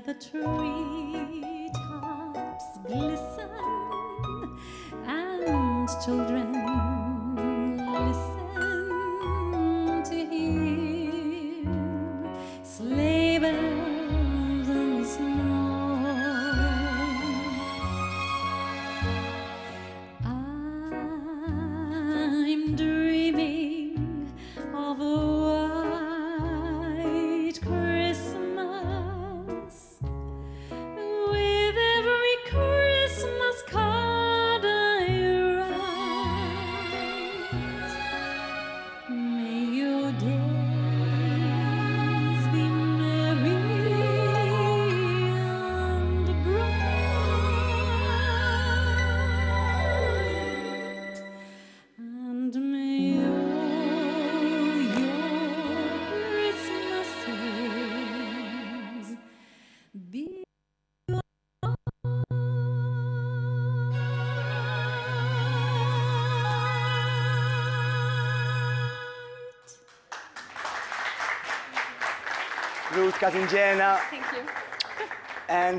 The treetops glisten and children listen to hear sleigh bells and snow. I'm dreaming of a white Christmas, with every Christmas card I write. May your days be merry and bright, and may all your Christmases be Ruth Casingena. Thank you. And